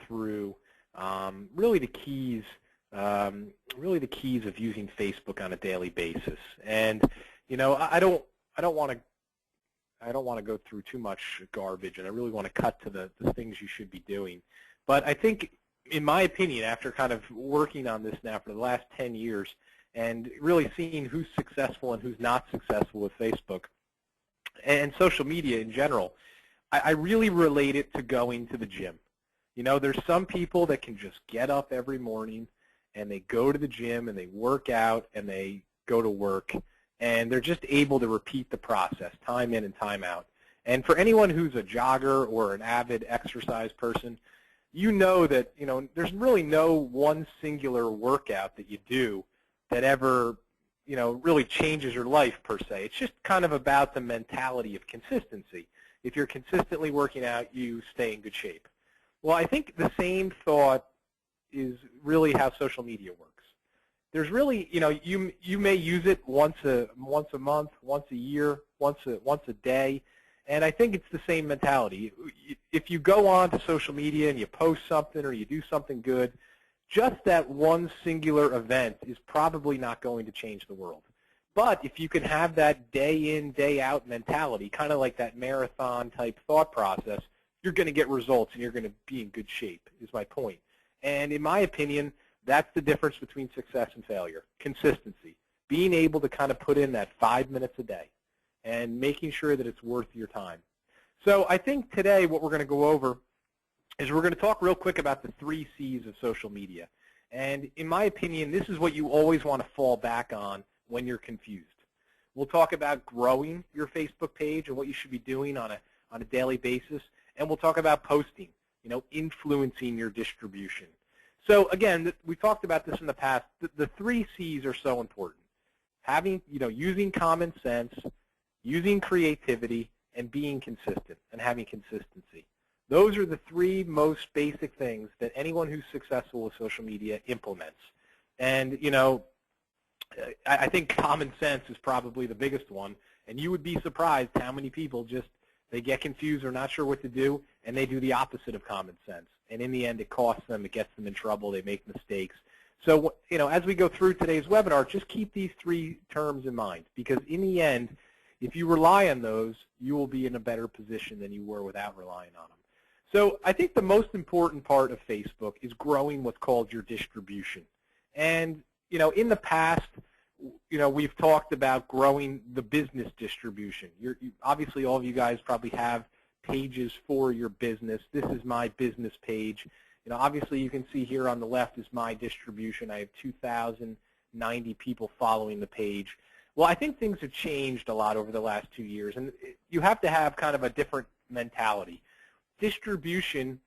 through really the keys, of using Facebook on a daily basis. And I don't want to go through too much garbage, and I really want to cut to the things you should be doing. But I think, in my opinion, after kind of working on this now for the last 10 years and really seeing who's successful and who's not successful with Facebook and social media in general, I really relate it to going to the gym. There's some people that can just get up every morning and they go to the gym and they work out and they go to work, and they're just able to repeat the process time in and time out. And for anyone who's a jogger or an avid exercise person, you know that there's really no one singular workout that you do that ever really changes your life per se. It's just kind of about the mentality of consistency. If you're consistently working out, you stay in good shape. Well, I think the same thought is really how social media works. There's really, you may use it once a month, once a year, once a day, and I think it's the same mentality. If you go on to social media and you post something or you do something good, just that one singular event is probably not going to change the world. But if you can have that day in, day out mentality, kind of like that marathon type thought process, you're going to get results and you're going to be in good shape, is my point. And in my opinion, that's the difference between success and failure: consistency, being able to kind of put in that 5 minutes a day and making sure that it's worth your time. So I think today what we're going to go over is we're going to talk real quick about the 3 C's of social media. And in my opinion, this is what you always want to fall back on when you're confused. We'll talk about growing your Facebook page and what you should be doing on a daily basis. And we'll talk about posting, influencing your distribution. So again, we talked about this in the past. The 3 C's are so important: using common sense, using creativity, and being consistent and having consistency. Those are the 3 most basic things that anyone who's successful with social media implements. And I think common sense is probably the biggest one. And you would be surprised how many people they get confused or not sure what to do, and they do the opposite of common sense. And in the end, it costs them, it gets them in trouble, they make mistakes. So, as we go through today's webinar, just keep these 3 terms in mind, because in the end, if you rely on those, you will be in a better position than you were without relying on them. So I think the most important part of Facebook is growing what's called your distribution. And, in the past, we've talked about growing the business distribution. Obviously, all of you guys probably have pages for your business. This is my business page. Obviously, you can see here on the left is my distribution. I have 2,090 people following the page. Well, I think things have changed a lot over the last 2 years, and you have to have kind of a different mentality. Distribution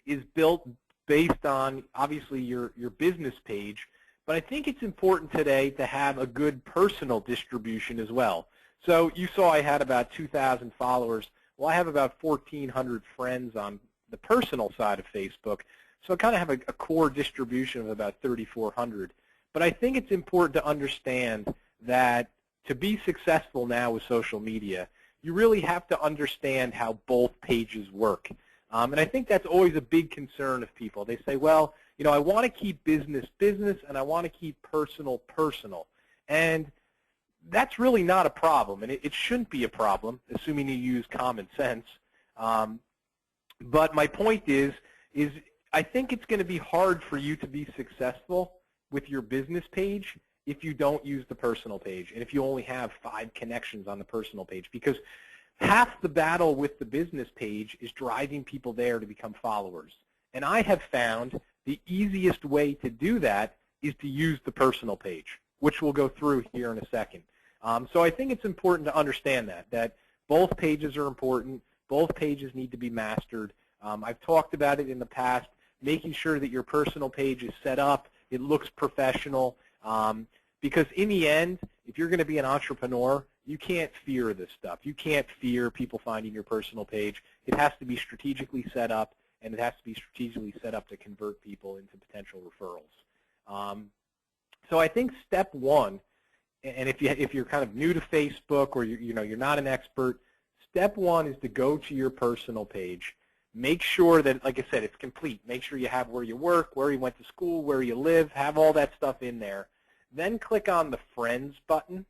is built based on, obviously, your business page, but I think it's important today to have a good personal distribution as well. So you saw I had about 2,000 followers. Well, I have about 1,400 friends on the personal side of Facebook, so I kind of have a core distribution of about 3,400. But I think it's important to understand that to be successful now with social media, you really have to understand how both pages work. And I think that's always a big concern of people. They say, well, I want to keep business business and I want to keep personal personal. And that's really not a problem, and it shouldn't be a problem, assuming you use common sense. But my point is I think it's going to be hard for you to be successful with your business page if you don't use the personal page and if you only have 5 connections on the personal page, because half the battle with the business page is driving people there to become followers. And I have found the easiest way to do that is to use the personal page, which we'll go through here in a second. So I think it's important to understand that both pages are important. Both pages need to be mastered. I've talked about it in the past, making sure that your personal page is set up, it looks professional, because in the end, if you're going to be an entrepreneur, you can't fear this stuff. You can't fear people finding your personal page. It has to be strategically set up, and it has to be strategically set up to convert people into potential referrals. So I think step 1, and if you're kind of new to Facebook or you're not an expert, step 1 is to go to your personal page. Make sure that, like I said, it's complete. Make sure you have where you work, where you went to school, where you live, have all that stuff in there. Then click on the Friends button,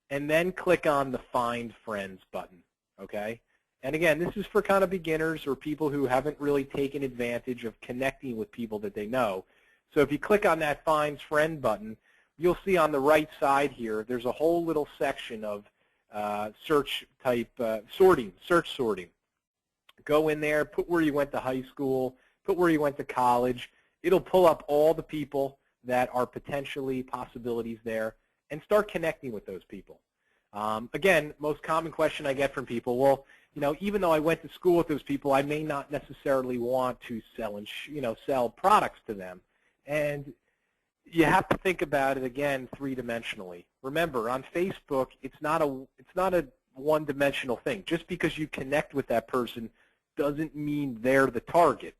and then click on the Find Friends button, okay? And again, this is for kind of beginners or people who haven't really taken advantage of connecting with people that they know. So if you click on that Find Friend button, you'll see on the right side here, there's a whole little section of search sorting. Go in there, put where you went to high school, put where you went to college. It'll pull up all the people that are potentially possibilities there and start connecting with those people. Again, most common question I get from people, well, even though I went to school with those people, I may not necessarily want to sell products to them. And you have to think about it again three-dimensionally. Remember, on Facebook, it's not a one-dimensional thing. Just because you connect with that person doesn't mean they're the target.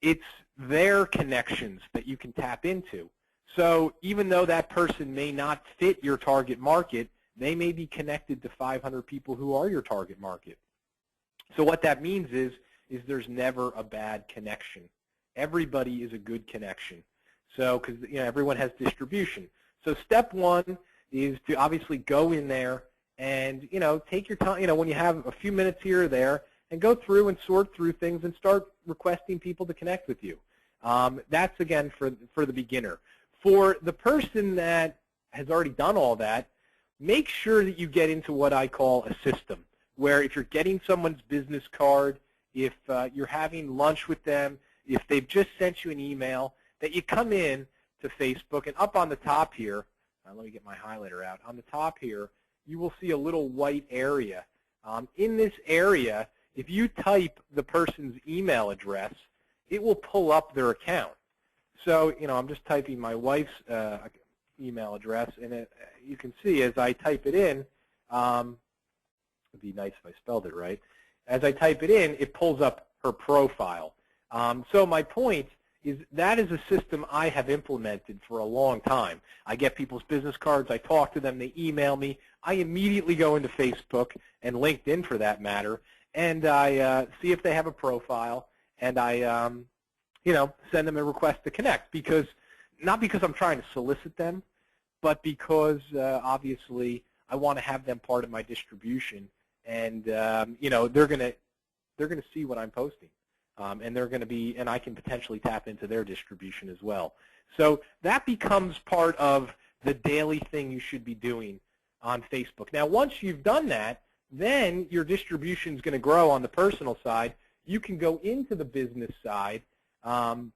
It's their connections that you can tap into. So even though that person may not fit your target market, they may be connected to 500 people who are your target market. So what that means is there's never a bad connection. Everybody is a good connection. So because everyone has distribution. So step one is to obviously go in there and take your time. When you have a few minutes here or there, and go through and sort through things and start requesting people to connect with you. That's, again, for the beginner. For the person that has already done all that, make sure that you get into what I call a system, where if you're getting someone's business card, if you're having lunch with them, if they've just sent you an email, that you come in to Facebook, and up on the top here, let me get my highlighter out. On the top here, you will see a little white area. In this area, if you type the person's email address, it will pull up their account. So, I'm just typing my wife's email address, and you can see as I type it in, it'd be nice if I spelled it right. As I type it in, it pulls up her profile. So my point is that is a system I have implemented for a long time. I get people's business cards, I talk to them, they email me. I immediately go into Facebook and LinkedIn for that matter, and I see if they have a profile, and I send them a request to connect, not because I'm trying to solicit them, but because obviously I want to have them part of my distribution, and they're going to see what I'm posting, and I can potentially tap into their distribution as well. So that becomes part of the daily thing you should be doing on Facebook. Now, once you've done that, then your distribution is going to grow on the personal side. You can go into the business side, and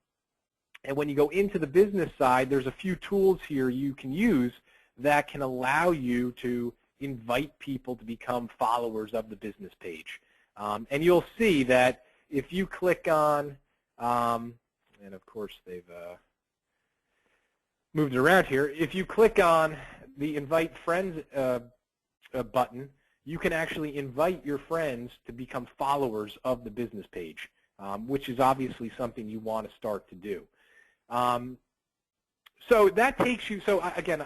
when you go into the business side, there's a few tools here you can use that can allow you to invite people to become followers of the business page. And you'll see that if you click on, and of course they've moved it around here, if you click on the Invite Friends button, you can actually invite your friends to become followers of the business page, which is obviously something you want to start to do. So that takes you, again,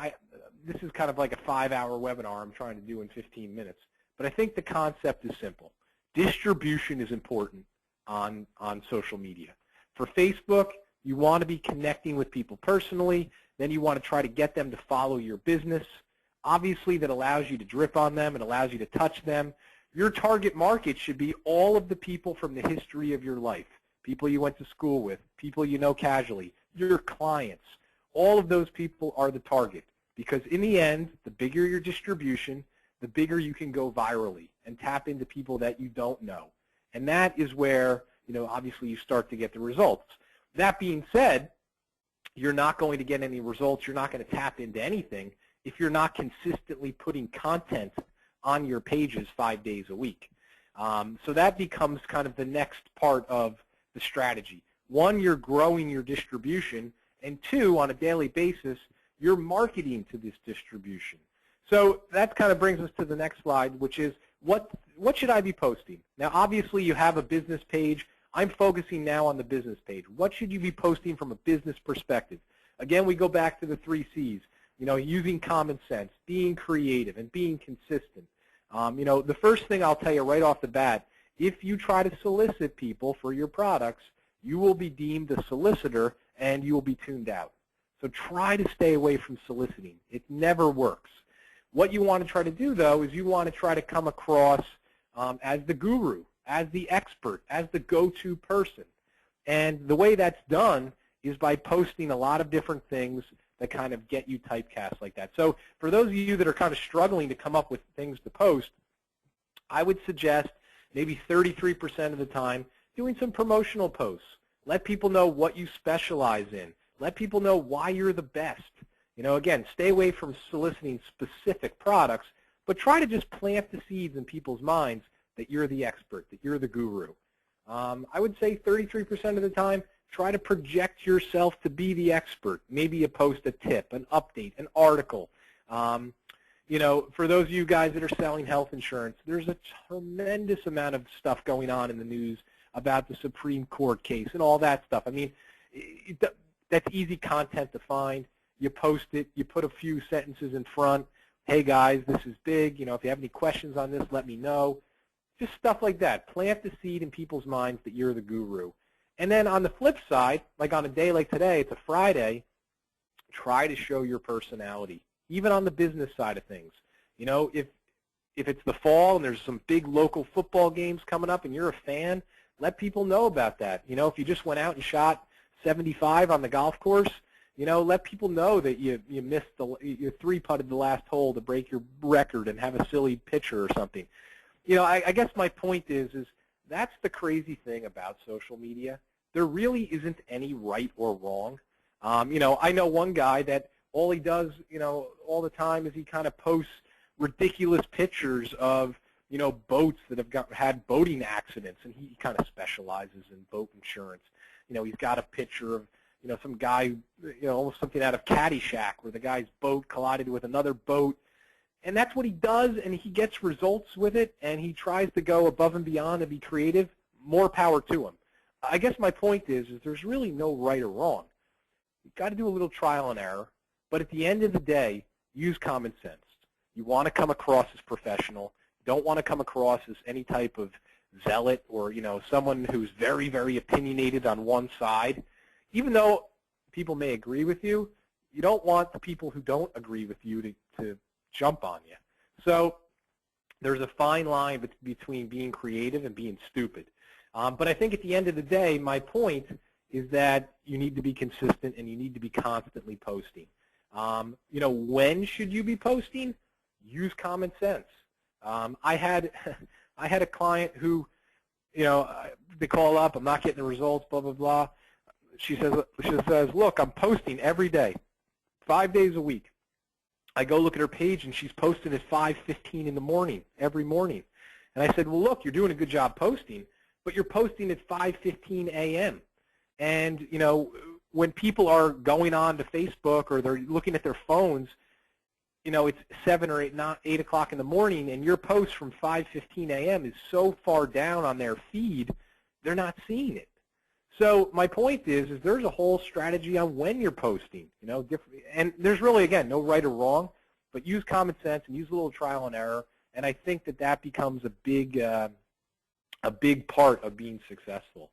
this is kind of like a 5-hour webinar I'm trying to do in 15 minutes, but I think the concept is simple. Distribution is important on social media. For Facebook, you want to be connecting with people personally, then you want to try to get them to follow your business. Obviously, that allows you to drip on them, it allows you to touch them. Your target market should be all of the people from the history of your life, people you went to school with, people you know casually, your clients. All of those people are the target, because in the end, the bigger your distribution, the bigger you can go virally and tap into people that you don't know. And that is where, obviously you start to get the results. That being said, you're not going to get any results, you're not going to tap into anything if you're not consistently putting content on your pages 5 days a week. So that becomes kind of the next part of the strategy. One, you're growing your distribution, and two, on a daily basis, you're marketing to this distribution. So that kind of brings us to the next slide, which is what should I be posting? Now, obviously, you have a business page. I'm focusing now on the business page. What should you be posting from a business perspective? Again, we go back to the 3 C's. Using common sense, being creative, and being consistent. The first thing I'll tell you right off the bat if you try to solicit people for your products, you will be deemed a solicitor and you will be tuned out. So try to stay away from soliciting. It never works. What you want to try to do, though, is you want to try to come across as the guru, as the expert, as the go-to person. And the way that's done is by posting a lot of different things that kind of get you typecast like that. So for those of you that are kind of struggling to come up with things to post, I would suggest maybe 33% of the time doing some promotional posts. Let people know what you specialize in. Let people know why you're the best. You know, again, stay away from soliciting specific products, but try to just plant the seeds in people's minds that you're the expert, that you're the guru. I would say 33% of the time, try to project yourself to be the expert. Maybe you post a tip, an update, an article. You know, for those of you guys that are selling health insurance, there's a tremendous amount of stuff going on in the news about the Supreme Court case and all that stuff. I mean, that's easy content to find. You post it. You put a few sentences in front. Hey, guys, this is big. You know, if you have any questions on this, let me know. Just stuff like that. Plant the seed in people's minds that you're the guru. And then on the flip side, like on a day like today, it's a Friday, try to show your personality, even on the business side of things. You know, if it's the fall and there's some big local football games coming up and you're a fan, let people know about that. You know, if you just went out and shot 75 on the golf course, you know, let people know that you missed you three-putted the last hole to break your record and have a silly picture or something. You know, I guess my point is that's the crazy thing about social media. There really isn't any right or wrong. You know, I know one guy that all he does, you know, all the time is he kind of posts ridiculous pictures of, you know, boats that have had boating accidents, and he kind of specializes in boat insurance. You know, he's got a picture of, you know, some guy, you know, almost something out of Caddyshack where the guy's boat collided with another boat. And that's what he does, and he gets results with it, and he tries to go above and beyond and be creative. More power to him. I guess my point is there's really no right or wrong. You've got to do a little trial and error, but at the end of the day, use common sense. You want to come across as professional. You don't want to come across as any type of zealot or, you know, someone who's very, very opinionated on one side. Even though people may agree with you, you don't want the people who don't agree with you to jump on you. So there's a fine line between being creative and being stupid. But I think at the end of the day, my point is that you need to be consistent and you need to be constantly posting. You know, when should you be posting? Use common sense. I had a client who, you know, they call up, I'm not getting the results, blah, blah, blah. She says, look, I'm posting every day, 5 days a week. I go look at her page, and she's posting at 5:15 in the morning, every morning. And I said, well, look, you're doing a good job posting, but you're posting at 5:15 a.m. And, you know, when people are going on to Facebook or they're looking at their phones, you know, it's 7 or 8 o'clock in the morning, and your post from 5:15 a.m. is so far down on their feed, they're not seeing it. So my point is there's a whole strategy on when you're posting, you know, and there's really, again, no right or wrong, but use common sense and use a little trial and error, and I think that becomes a big part of being successful.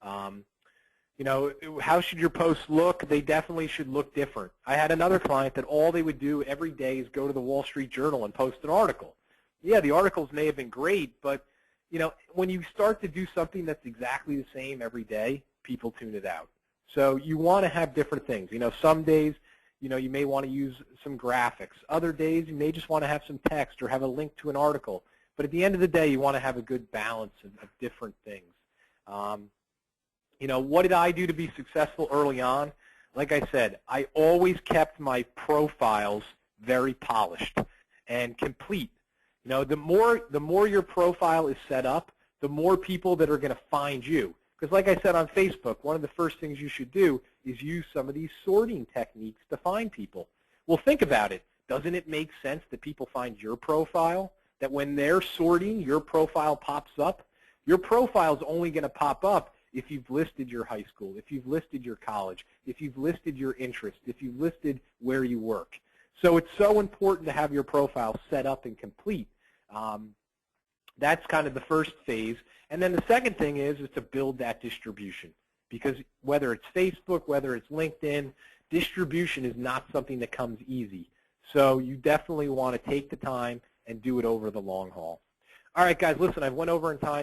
You know, how should your posts look? They definitely should look different. I had another client that all they would do every day is go to the Wall Street Journal and post an article. Yeah, the articles may have been great, but, you know, when you start to do something that's exactly the same every day, people tune it out. So you want to have different things. You know, some days, you know, you may want to use some graphics. Other days, you may just want to have some text or have a link to an article. But at the end of the day, you want to have a good balance of different things. You know, what did I do to be successful early on? Like I said, I always kept my profiles very polished and complete. You know, the more your profile is set up, the more people that are going to find you. Because like I said on Facebook, one of the first things you should do is use some of these sorting techniques to find people. Well, think about it. Doesn't it make sense that people find your profile? That when they're sorting, your profile pops up? Your profile is only going to pop up if you've listed your high school, if you've listed your college, if you've listed your interest, if you've listed where you work. So it's so important to have your profile set up and complete. That's kind of the first phase. And then the second thing is to build that distribution. Because whether it's Facebook, whether it's LinkedIn, distribution is not something that comes easy. So you definitely want to take the time and do it over the long haul. All right, guys, listen, I've went over in time.